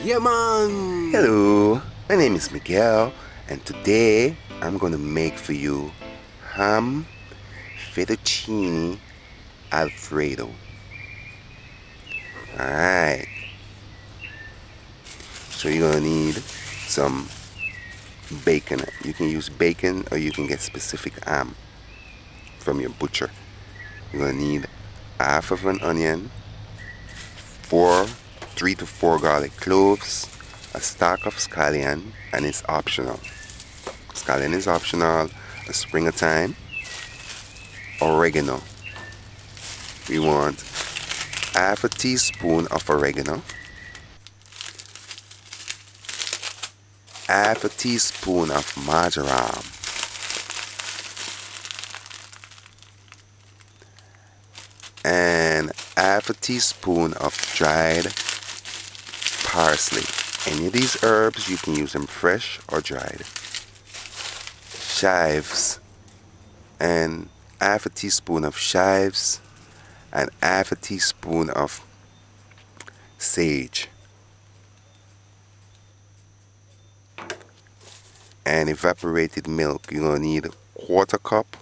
Yeah, man. Hello, my name is Miguel, and today I'm going to make for you ham fettuccine Alfredo. Alright, so you're going to need some bacon. You can use bacon or you can get specific ham from your butcher. You're going to need half of an onion, 3 to 4 garlic cloves, a stalk of scallion, and it's optional. Scallion is optional, a spring of thyme, oregano. We want half a teaspoon of oregano, half a teaspoon of marjoram, and half a teaspoon of dried parsley. Any of these herbs, you can use them fresh or dried. Chives, and half a teaspoon of chives, and half a teaspoon of sage, and evaporated milk. You're going to need a quarter cup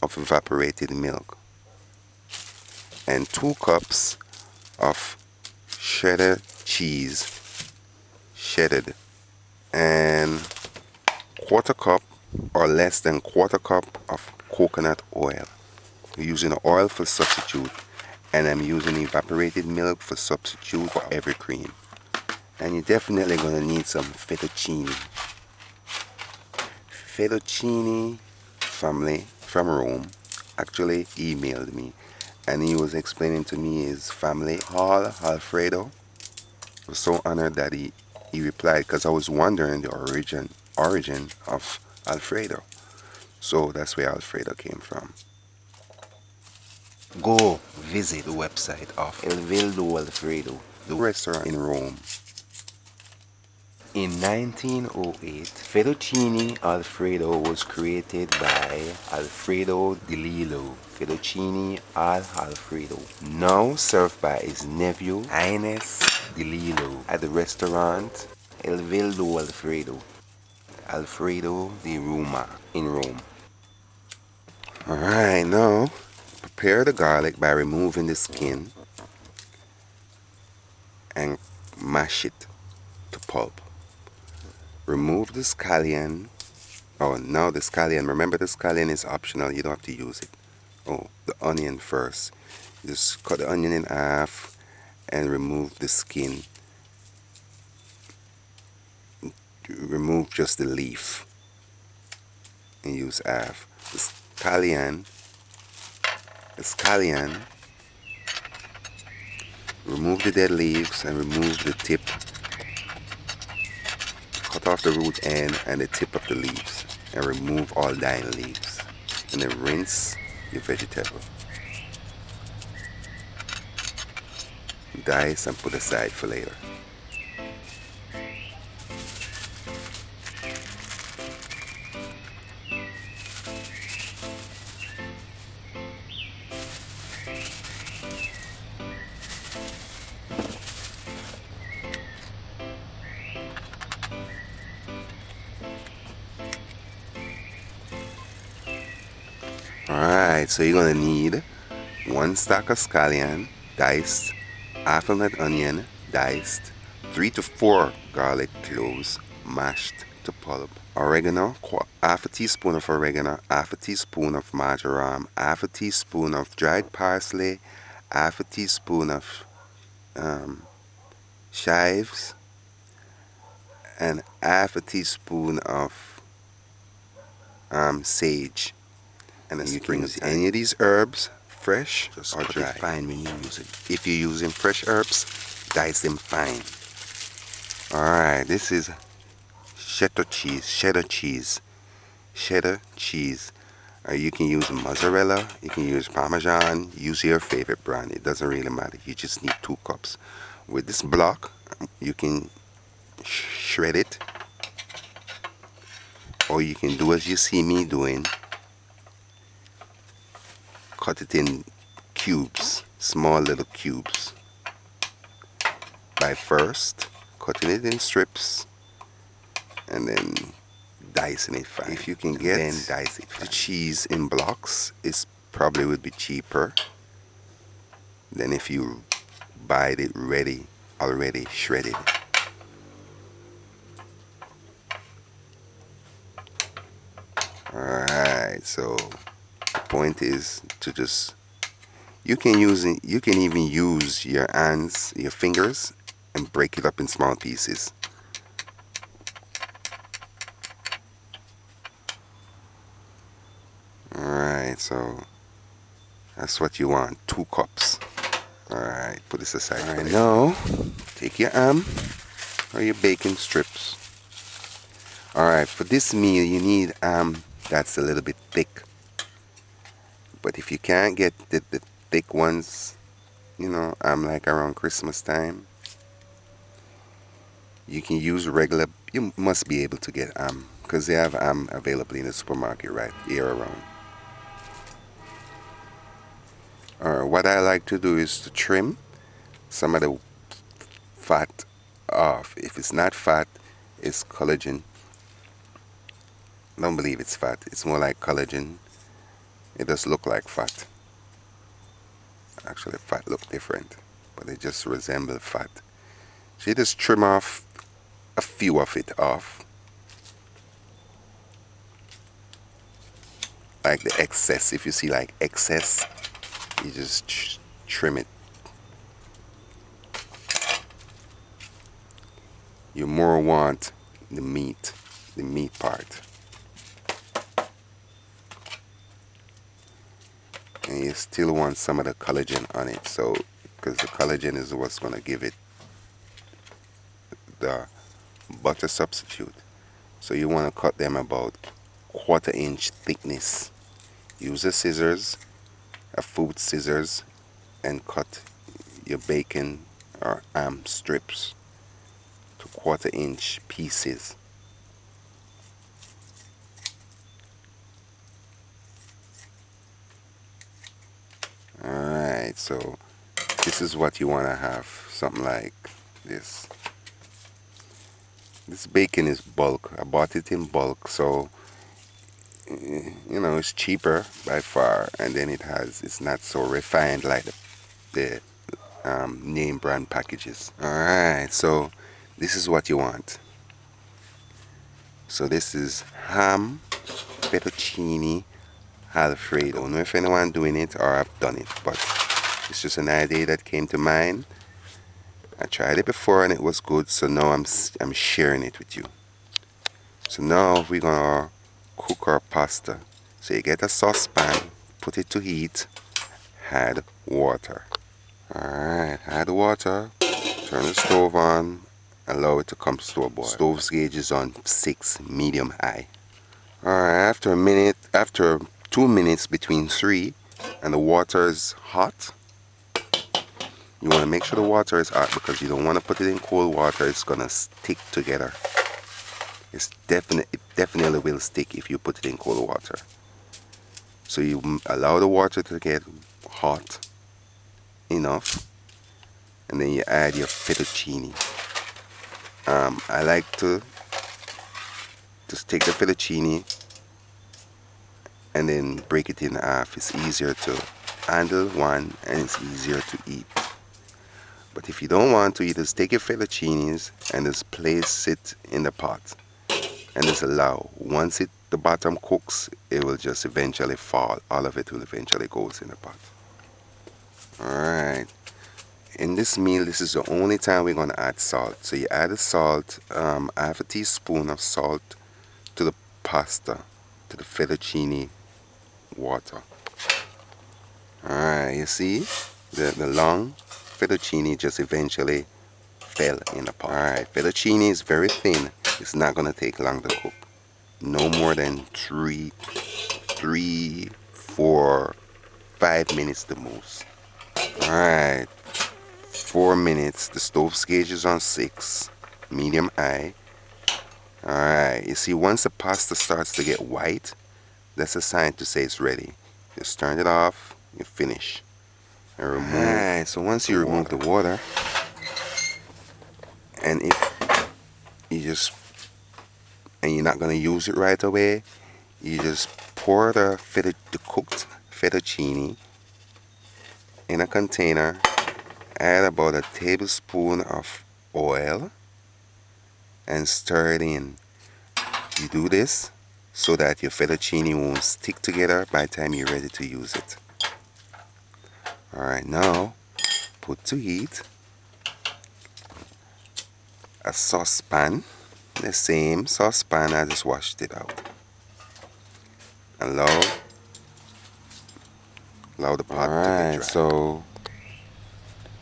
of evaporated milk, and 2 cups of cheddar cheese, shredded, and quarter cup or less than quarter cup of coconut oil. We're using oil for substitute, and I'm using evaporated milk for substitute for every cream. And you're definitely going to need some fettuccine. Fettuccine family from Rome actually emailed me, and he was explaining to me his family Hall Alfredo. I was so honored that he replied, because I was wondering the origin of Alfredo. So that's where Alfredo came from. Go visit the website of El Vildo Alfredo, the restaurant in Rome. In 1908, Fettuccine Alfredo was created by Alfredo Di Lillo. Fettuccine al Alfredo, now served by his nephew Ines Di Lillo at the restaurant El Vildo Alfredo, Alfredo di Roma in Rome. Alright, now prepare the garlic by removing the skin and mash it to pulp. Remove the scallion. Oh, now the scallion. Remember, the scallion is optional. You don't have to use it. Oh, the onion first. Just cut the onion in half and remove the skin. Remove just the leaf and use half. The scallion. Remove the dead leaves and remove the tip. Cut off the root end and the tip of the leaves and remove all dying leaves. And then rinse your vegetable. Dice and put aside for later. Alright, so you're going to need 1 stalk of scallion, diced, half of an onion, diced, 3 to 4 garlic cloves, mashed to pulp, oregano, half a teaspoon of oregano, half a teaspoon of marjoram, half a teaspoon of dried parsley, half a teaspoon of chives, and half a teaspoon of sage. And you can use any of these herbs, fresh or dry. Fine when you use it. If you're using fresh herbs, dice them fine. Alright, this is cheddar cheese. You can use mozzarella, you can use parmesan, use your favorite brand. It doesn't really matter. You just need 2 cups. With this block, you can shred it, or you can do as you see me doing. Cut it in cubes, small little cubes. By first cutting it in strips and then dicing it fine. If you can get then dice it fine. The cheese in blocks is probably would be cheaper than if you buy it already shredded. Alright, so the point is to just you can even use your hands, your fingers, and break it up in small pieces. Alright, so that's what you want, 2 cups. Alright, put this aside. Alright, now take your ham or your bacon strips. Alright, for this meal you need ham that's a little bit thick. But if you can't get the thick ones, you know, like around Christmas time, you can use regular. You must be able to get ham because they have ham available in the supermarket right here around. What I like to do is to trim some of the fat off. If it's not fat, it's collagen. I don't believe it's fat. It's more like collagen. It does look like fat. Actually, fat look different, but it just resembles fat. So you just trim off a few of it off, like the excess. If you see like excess, you just trim it. You more want the meat part. And you still want some of the collagen on it, so because the collagen is what's going to give it the butter substitute. So you want to cut them about 1/4 inch thickness. Use a scissors, a food scissors, and cut your bacon or ham strips to 1/4 inch pieces. Alright, so this is what you want to have, something like this. This bacon is bulk. I bought it in bulk, so you know it's cheaper by far, and then it's not so refined like the name brand packages. Alright, so this is what you want. So this is ham fettuccine Alfredo. I don't know if anyone doing it or I've done it, but it's just an idea that came to mind. I tried it before and it was good, so now I'm sharing it with you. So now we're gonna cook our pasta. So you get a saucepan, put it to heat, add water. Alright, add water, turn the stove on, allow it to come to a boil. Stove's gauge is on 6, medium high. Alright, after 2 minutes between 3 and the water is hot, you want to make sure the water is hot because you don't want to put it in cold water. It's gonna stick together. It definitely will stick if you put it in cold water. So you allow the water to get hot enough, and then you add your fettuccine. I like to just take the fettuccine and then break it in half. It's easier to handle one and it's easier to eat. But if you don't want to, you just take your fettuccines and just place it in the pot and just allow. Once the bottom cooks, it will just eventually fall. All of it will eventually goes in the pot. Alright. In this meal, this is the only time we're going to add salt. So you add the salt, half a teaspoon of salt to the pasta, to the fettuccine water. Alright, you see the long fettuccine just eventually fell in the pot. Alright, fettuccine is very thin. It's not going to take long to cook. No more than 3, 4, 5 minutes the most. Alright, 4 minutes. The stove gauge is on 6, medium high. Alright, you see once the pasta starts to get white, that's a sign to say it's ready. Just turn it off, you finish. And remove. Alright, so once you remove the water, And if you just, and you're not going to use it right away, you just pour the cooked fettuccine in a container, add about a tablespoon of oil, and stir it in. You do this so that your fettuccine won't stick together by the time you're ready to use it. Alright, now put to heat a saucepan, the same saucepan I just washed it out. Allow the pot to get dry. So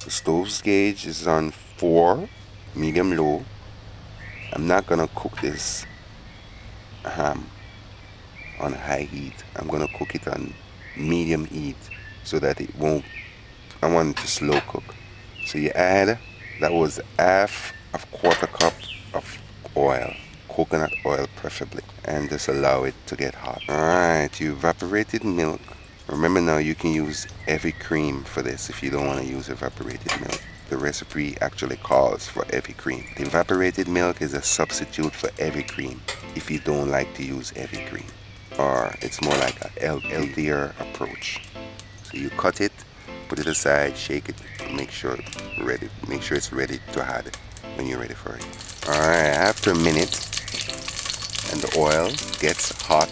the stove's gauge is on 4, medium low. I'm not gonna cook this ham on high heat. I'm gonna cook it on medium heat so that it won't, I want it to slow cook. So you add, that was half of quarter cup of oil, coconut oil preferably, and just allow it to get hot. Alright, you evaporated milk. Remember now, you can use heavy cream for this if you don't want to use evaporated milk. The recipe actually calls for heavy cream. The evaporated milk is a substitute for heavy cream if you don't like to use heavy cream, or it's more like a healthier approach. So you cut it, put it aside, shake it, make sure it's ready to add when you're ready for it. Alright, after a minute and the oil gets hot,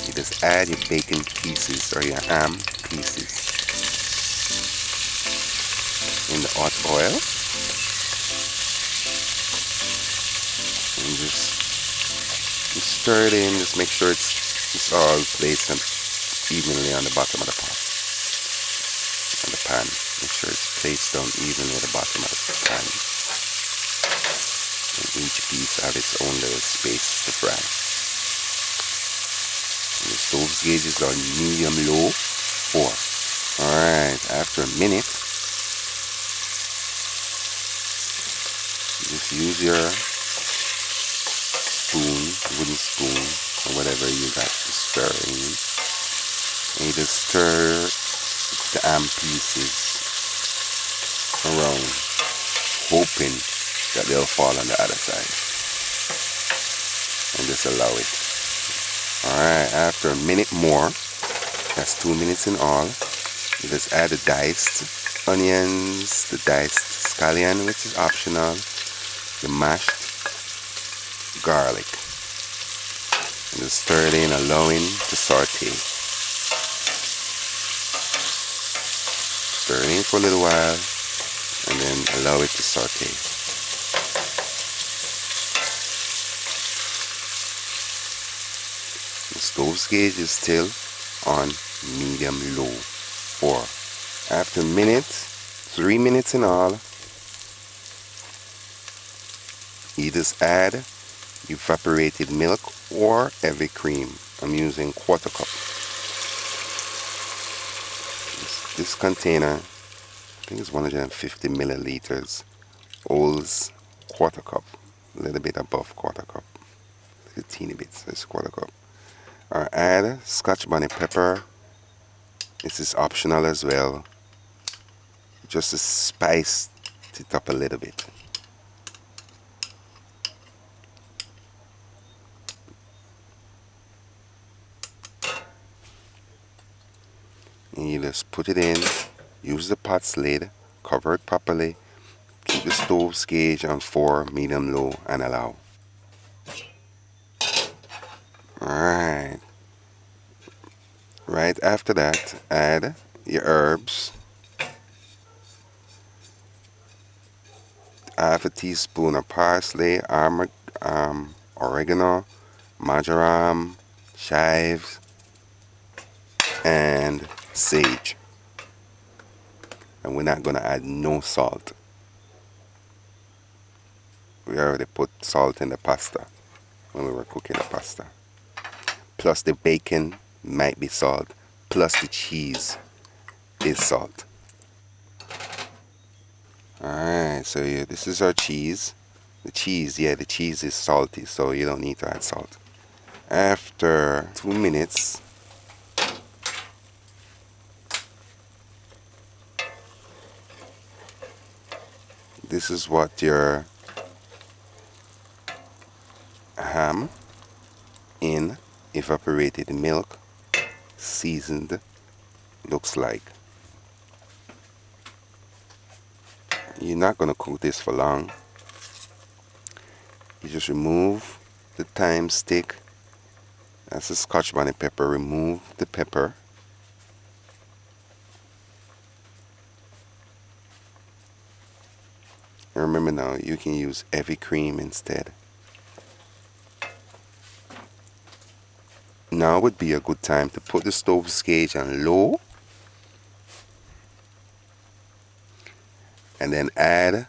you just add your bacon pieces or your ham pieces in the hot oil, and just stir it in. Just make sure it's all placed evenly on the bottom of the pot and the pan. Make sure it's placed down evenly at the bottom of the pan, and each piece have its own little space to fry. And the stove's gauge is on medium low 4. Alright, after a minute, just use your spoon, wooden spoon, or whatever you got to stir in, and you just stir the ham pieces around, hoping that they'll fall on the other side, and just allow it. Alright, after a minute more, that's 2 minutes in all, you just add the diced onions, the diced scallion, which is optional, the mashed garlic, and just stir it in, allowing to saute. Stir it in for a little while, and then allow it to saute. The stove's gauge is still on medium low 4. After a minute, 3 minutes in all, you just add evaporated milk or heavy cream. I'm using quarter cup. This container, I think it's 150 milliliters, holds quarter cup, a little bit above quarter cup, a teeny bit, so it's quarter cup. Or add Scotch bonnet pepper. This is optional as well, just to spice it up a little bit. And you just put it in, use the pot's lid, cover it properly, keep the stove's gauge on 4, medium low, and allow. Alright. Right after that, add your herbs. Half a teaspoon of parsley, oregano, marjoram, chives, and sage. And we're not going to add no salt. We already put salt in the pasta when we were cooking the pasta. Plus the bacon might be salt, plus the cheese is salt. Alright, so yeah, this is our cheese. The cheese is salty, so you don't need to add salt. After 2 minutes, this is what your ham in evaporated milk, seasoned, looks like. You're not going to cook this for long. You just remove the thyme stick. That's the Scotch bonnet pepper. Remove the pepper. And remember now, you can use heavy cream instead. Now would be a good time to put the stove gauge on low and then add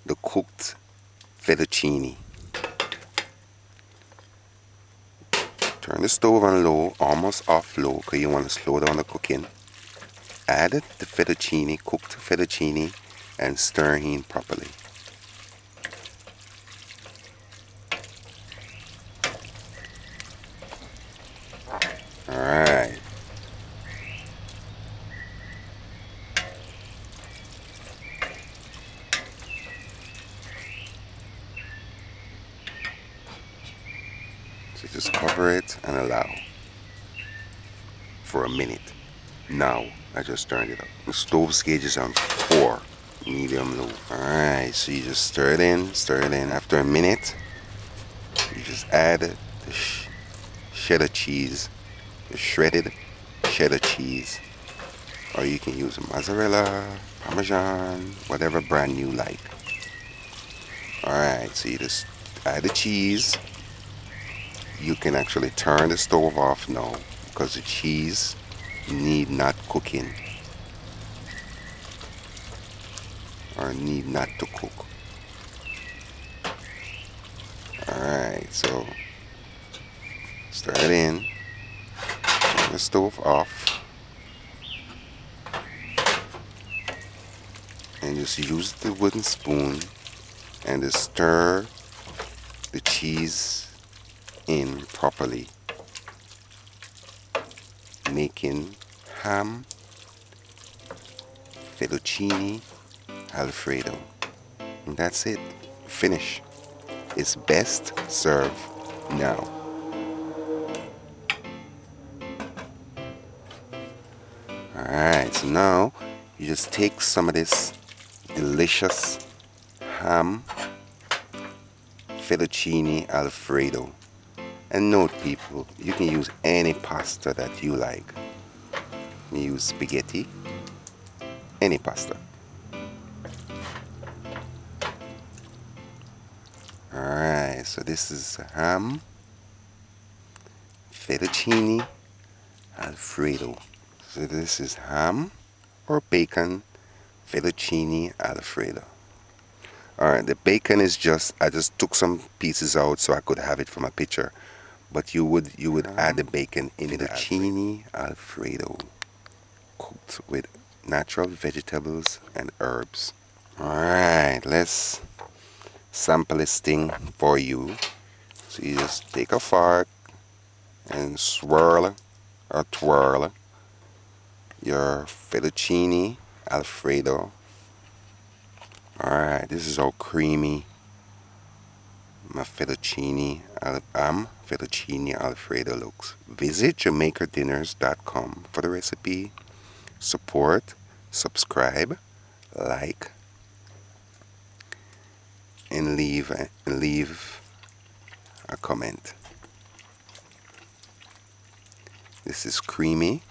the cooked fettuccine. Turn the stove on low, almost off low, because you want to slow down the cooking. Add the fettuccine, cooked fettuccine, and stir in properly. Alright. So just cover it and allow for a minute. Now, I just turned it up. The stove gauge is on 4, medium low. Alright, so you just stir it in, stir it in. After a minute, you just add the cheddar cheese, the shredded cheddar cheese, or you can use mozzarella, parmesan, whatever brand you like. Alright, so you just add the cheese. You can actually turn the stove off now because the cheese need not cooking or need not to cook. Alright, so stir it in, turn the stove off, and just use the wooden spoon and just stir the cheese in properly, making ham fettuccine Alfredo. And that's it. Finish. It's best served now. Alright, so now you just take some of this delicious ham fettuccine Alfredo. And note, people, you can use any pasta that you like. You use spaghetti, any pasta. Alright, so this is ham fettuccine Alfredo. So this is ham or bacon fettuccine Alfredo. Alright, the bacon is just, I just took some pieces out so I could have it for my picture. But you would add the bacon in the fettuccine Alfredo, cooked with natural vegetables and herbs. Alright, let's sample this thing for you. So you just take a fork and swirl or twirl your fettuccine Alfredo. Alright, this is how creamy my fettuccine Alfredo looks. Visit JamaicaDinners.com for the recipe. Support, subscribe, like, and leave a comment. This is creamy.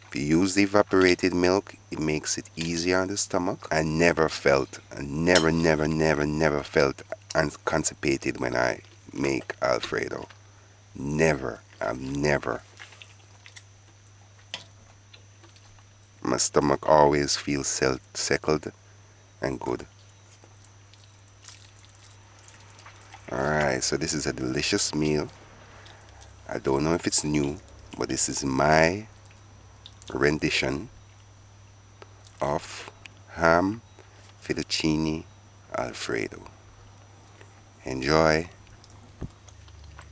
If you use the evaporated milk, it makes it easier on the stomach. I never felt constipated when I make Alfredo. Never. I've never. My stomach always feels settled and good. Alright, so this is a delicious meal. I don't know if it's new, but this is my rendition of ham fettuccine Alfredo. Enjoy.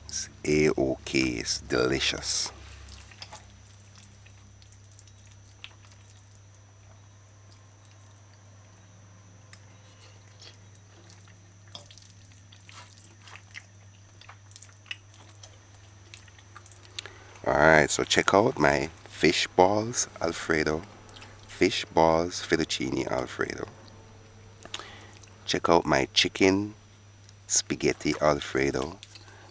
It's A-OK. It's delicious. Alright, so check out my fish balls Alfredo, fish balls fettuccine Alfredo. Check out my chicken spaghetti Alfredo.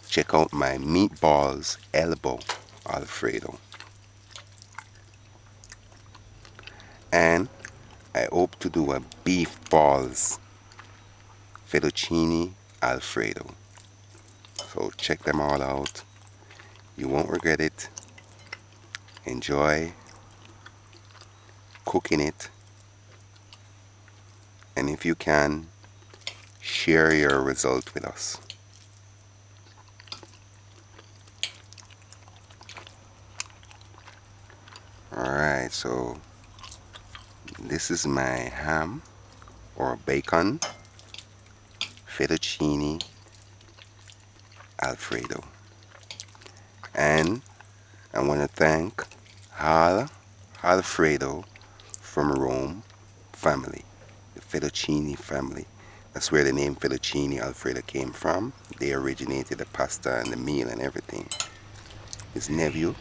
Check out my meatballs elbow Alfredo. And I hope to do a beef balls fettuccine Alfredo. So check them all out. You won't regret it. Enjoy cooking it. And if you can, share your result with us. Alright, so this is my ham or bacon fettuccine Alfredo. And I want to thank Al Alfredo from Rome family, the Fettuccine family. That's where the name Fettuccine Alfredo came from. They originated the pasta and the meal and everything. His nephew,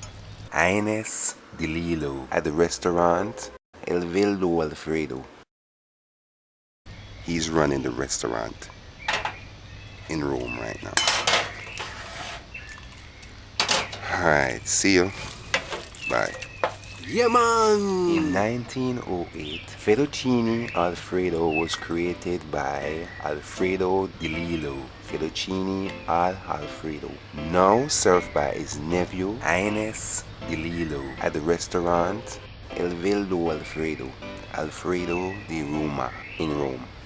Ines DeLillo, at the restaurant El Veldo Alfredo. He's running the restaurant in Rome right now. Alright, see you. Bye. Yeah, man! In 1908, Fettuccine Alfredo was created by Alfredo DeLillo. Fettuccine al Alfredo. Now served by his nephew, Ines DeLillo, at the restaurant El Veldo Alfredo, Alfredo di Roma in Rome.